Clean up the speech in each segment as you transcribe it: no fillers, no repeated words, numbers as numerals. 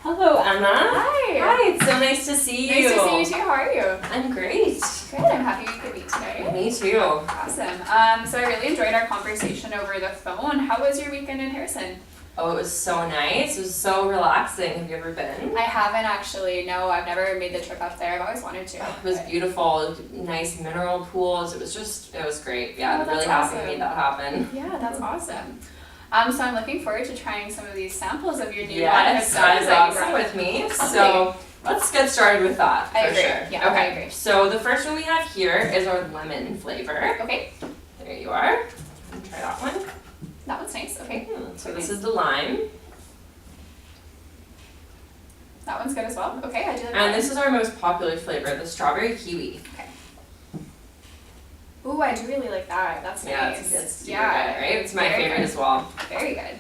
Hello, Emma. Hi. Hi, it's so nice to see you. Nice to see you too. How are you? I'm great. Good. I'm happy we could meet today. Me too. Awesome. So I really enjoyed our conversation over the phone. How was your weekend in Harrison? Oh, it was so nice. It was so relaxing. Have you ever been? I haven't actually. No, I've never made the trip up there. I've always wanted to. It was beautiful. Nice mineral pools. It was great. Yeah, I'm really happy we made that happen. Yeah, that's awesome. So I'm looking forward to trying some of these samples of your new Yes, that you brought brought with me. So let's get started with that. I agree. Sure. Yeah, okay. I agree. So the first one we have here is our lemon flavor. Okay. There you are. Try that one. That one's nice. Okay. So this is the lime. That one's good as well. Okay, I do like that. And this is our most popular flavor, the strawberry kiwi. Okay. Ooh, I do really like that. That's nice. It's super good, right? It's my favorite as well. Very good.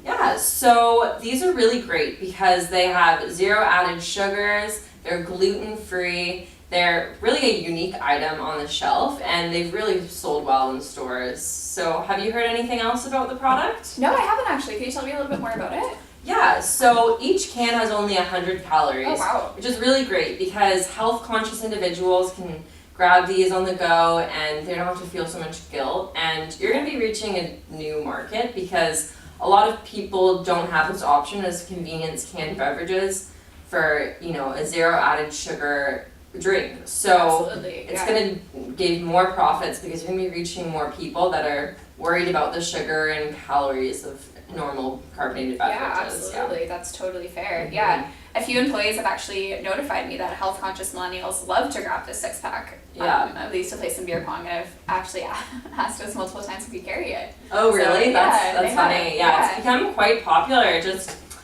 Yeah, so these are really great because they have 0 added sugars, they're gluten-free, they're really a unique item on the shelf, and they've really sold well in stores. So have you heard anything else about the product? No, I haven't actually. Can you tell me a little bit more about it? Yeah, so each can has only 100 calories, Oh, wow. which is really great because health-conscious individuals can grab these on the go and they don't have to feel so much guilt. And you're going to be reaching a new market because a lot of people don't have this option as convenience canned beverages for, a 0 added sugar drink. So it's going to give more profits because you're going to be reaching more people that are worried about the sugar and calories of normal carbonated beverages. Yeah, absolutely. That's totally fair. Mm-hmm. Yeah. A few employees have actually notified me that health conscious millennials love to grab the 6-pack. Yeah. They used to play some beer pong and have actually asked us multiple times if we carry it. Oh, really? So, that's funny. Yeah, it's become quite popular.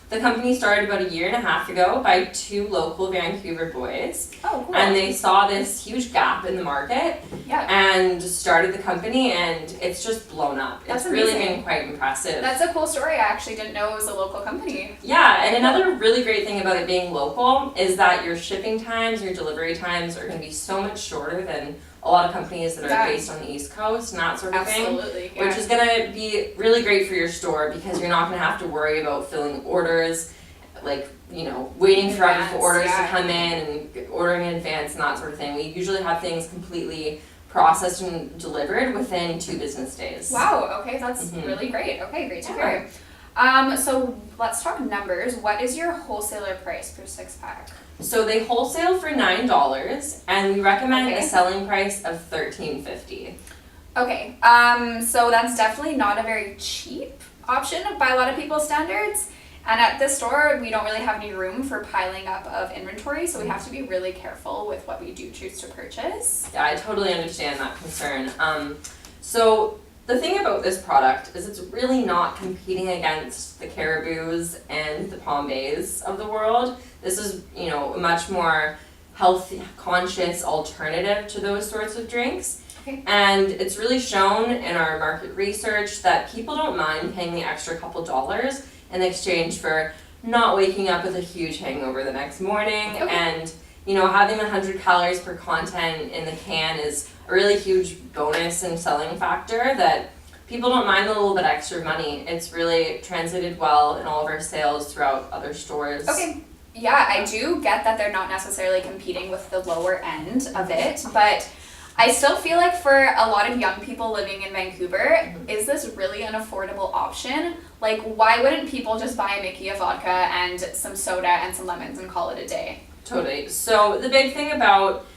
The company started about 1.5 years ago by 2 local Vancouver boys. Oh, cool. And they saw this huge gap in the market and started the company, and it's just blown up. That's it's amazing. Really been quite impressive. That's a cool story. I actually didn't know it was a local company. Yeah, and another really great thing about it being local is that your shipping times, your delivery times are going to be so much shorter than a lot of companies that are based on the East Coast and that sort of thing. Absolutely. Which is going to be really great for your store because you're not going to have to worry about filling orders, waiting forever for orders to come in and ordering in advance and that sort of thing. We usually have things completely processed and delivered within 2 business days. Wow, okay, that's really great. Okay, great to hear. So let's talk numbers. What is your wholesaler price per 6-pack? So they wholesale for $9 and we recommend a selling price of $13.50. Okay, so that's definitely not a very cheap option by a lot of people's standards. And at this store, we don't really have any room for piling up of inventory, so we have to be really careful with what we do choose to purchase. Yeah, I totally understand that concern. So the thing about this product is it's really not competing against the Caribous and the Pombays of the world. This is, a much more health conscious alternative to those sorts of drinks. Okay. And it's really shown in our market research that people don't mind paying the extra couple dollars in exchange for not waking up with a huge hangover the next morning. Okay. And having 100 calories per content in the can is a really huge bonus and selling factor that people don't mind the little bit extra money. It's really translated well in all of our sales throughout other stores. Okay. Yeah, I do get that they're not necessarily competing with the lower end of it, but I still feel like for a lot of young people living in Vancouver, is this really an affordable option? Like, why wouldn't people just buy a Mickey of vodka and some soda and some lemons and call it a day? Totally. So the big thing about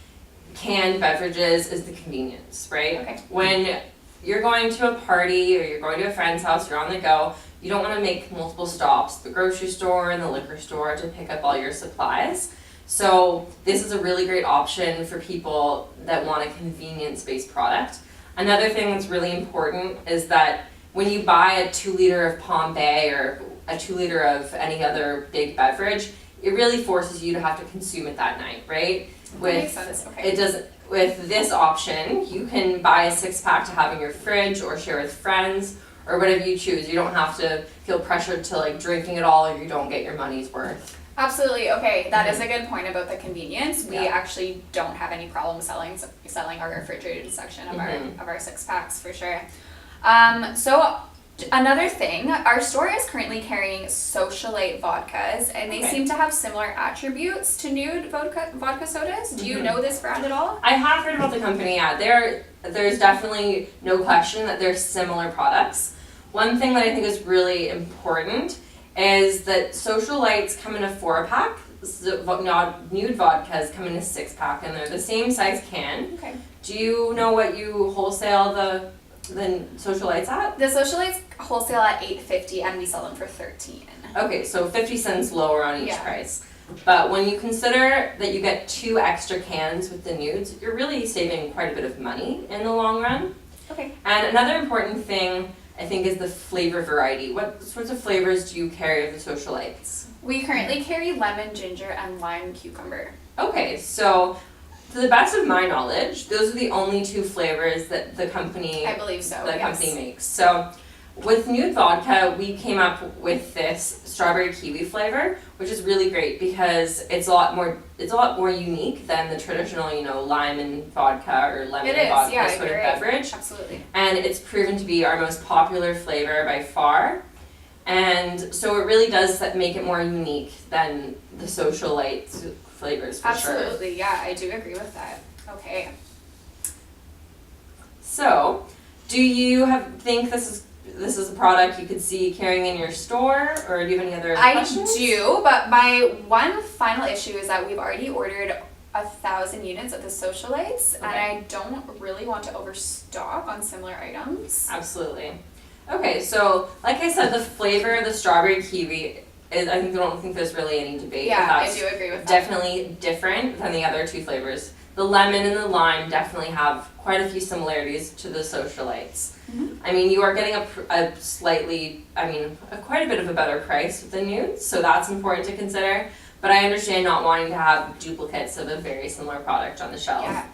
canned beverages is the convenience, right? Okay. When you're going to a party or you're going to a friend's house, you're on the go, you don't want to make multiple stops, the grocery store and the liquor store to pick up all your supplies. So this is a really great option for people that want a convenience-based product. Another thing that's really important is that when you buy a 2-liter of Pombay or a 2-liter of any other big beverage, it really forces you to have to consume it that night, right? That makes sense. Okay. With this option, you can buy a 6-pack to have in your fridge or share with friends or whatever you choose. You don't have to feel pressured to drinking it all or you don't get your money's worth. Absolutely. Okay, that is a good point about the convenience. We actually don't have any problem selling our refrigerated section of our 6-packs for sure. So Another thing, our store is currently carrying Socialite vodkas, and they seem to have similar attributes to Nude vodka sodas. Do you know this brand at all? I have heard about the company, yeah. There's definitely no question that they're similar products. One thing that I think is really important is that Socialites come in a 4-pack, Nude vodkas come in a 6-pack, and they're the same size can. Okay. Do you know what you wholesale the Socialites at? The Socialites wholesale at $8.50 and we sell them for $13. Okay, so 50 cents lower on each Yeah. price. But when you consider that you get 2 extra cans with the nudes, you're really saving quite a bit of money in the long run. Okay. And another important thing, I think, is the flavor variety. What sorts of flavors do you carry of the Socialites? We currently carry lemon, ginger, and lime cucumber. Okay, so to the best of my knowledge, those are the only 2 flavors that the company I believe so. company makes. So with Nude Vodka, we came up with this strawberry kiwi flavor, which is really great because it's a lot more unique than the traditional, lime and vodka or lemon and vodka sort of beverage. Absolutely. And it's proven to be our most popular flavor by far. And so it really does make it more unique than the Socialite flavors for sure. Absolutely, yeah, I do agree with that. Okay. So, do you think this is a product you could see carrying in your store, or do you have any other questions? I do, but my one final issue is that we've already ordered 1,000 units of the Socialites, and I don't really want to overstock on similar items. Absolutely. Okay, so like I said, the flavor of the strawberry kiwi is, I don't think there's really any debate. Yeah, I do agree with that. Definitely different than the other 2 flavors. The lemon and the lime definitely have quite a few similarities to the Socialites. Mm-hmm. I mean, you are getting quite a bit of a better price with the nudes, so that's important to consider. But I understand not wanting to have duplicates of a very similar product on the shelf. Yeah.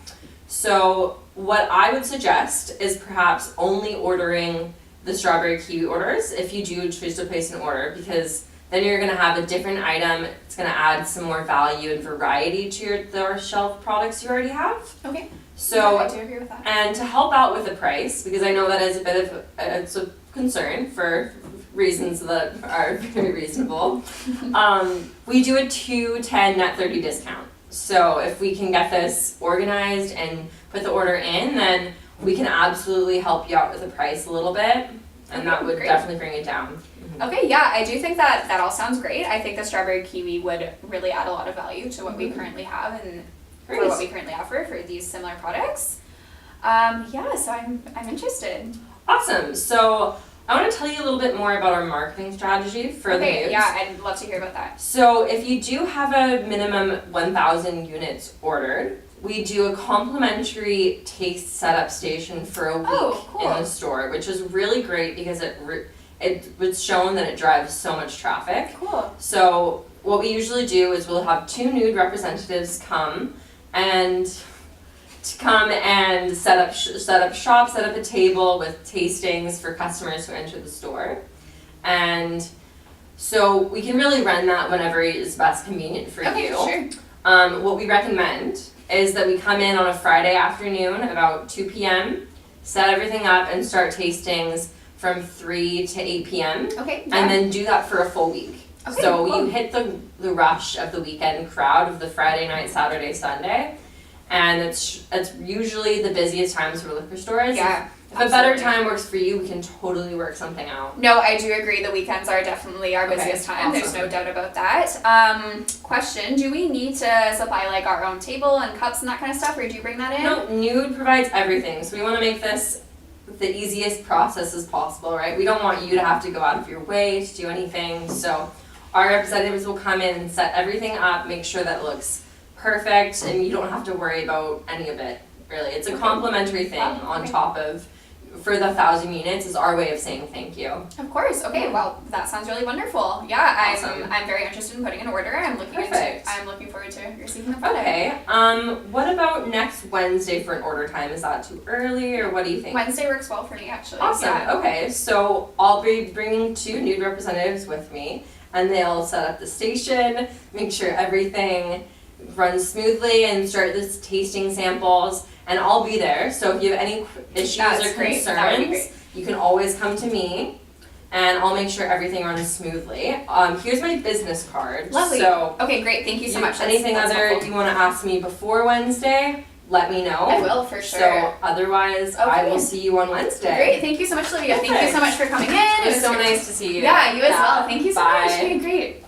So what I would suggest is perhaps only ordering the strawberry kiwi orders if you do choose to place an order, because then you're going to have a different item. It's going to add some more value and variety to the shelf products you already have. Okay. So, yeah, I do agree with that. And to help out with the price, because I know that is a bit of it's a concern for reasons that are very reasonable, we do a 2-10 net 30 discount. So if we can get this organized and put the order in, then we can absolutely help you out with the price a little bit, and that would definitely bring it down. Okay, yeah, I do think that all sounds great. I think the strawberry kiwi would really add a lot of value to what we currently have and for what we currently offer for these similar products. So I'm interested. Awesome. So I want to tell you a little bit more about our marketing strategy for the nudes. Yeah, I'd love to hear about that. So if you do have a minimum 1,000 units ordered, we do a complimentary taste setup station for a week in the store, which is really great because it's shown that it drives so much traffic. Cool. So what we usually do is we'll have 2 nude representatives come and set up shop, set up a table with tastings for customers who enter the store. And so we can really run that whenever is best convenient for you. Sure. What we recommend is that we come in on a Friday afternoon about 2 p.m., set everything up and start tastings from 3 to 8 p.m. Okay. Yeah. And then do that for a full week. Okay, so cool. You hit the rush of the weekend crowd of the Friday night, Saturday, Sunday, and it's usually the busiest times for liquor stores. Yeah. If a better time works for you, we can totally work something out. No, I do agree. The weekends are definitely our busiest time. Awesome. There's no doubt about that. Question, do we need to supply like our own table and cups and that kind of stuff, or do you bring that in? No, Nude provides everything. So we want to make this the easiest process as possible, right? We don't want you to have to go out of your way to do anything. So our representatives will come in and set everything up, make sure that it looks perfect, and you don't have to worry about any of it, really. It's a complimentary thing on top of, for the 1,000 units, is our way of saying thank you. Of course. Okay. Well, that sounds really wonderful. Yeah, Awesome. I'm very interested in putting an order. I'm looking forward to receiving the product. Okay. What about next Wednesday for an order time? Is that too early, or what do you think? Wednesday works well for me, actually. Awesome. Yeah. Okay. So I'll be bringing 2 nude representatives with me, and they'll set up the station, make sure everything runs smoothly, and start this tasting samples. And I'll be there, so if you have any issues or concerns, you can always come to me. and I'll make sure everything runs smoothly. Here's my business card. Lovely. So Okay, great. Thank you so much. Anything That's other helpful. you want to ask me before Wednesday, let me know. I will, for sure. So otherwise, I Okay. will see you on Wednesday. Great. Thank you so much, Olivia. Thank you so much for coming in. It was so nice to see you. Yeah, you as well. Thank you so Bye. much. Okay, great.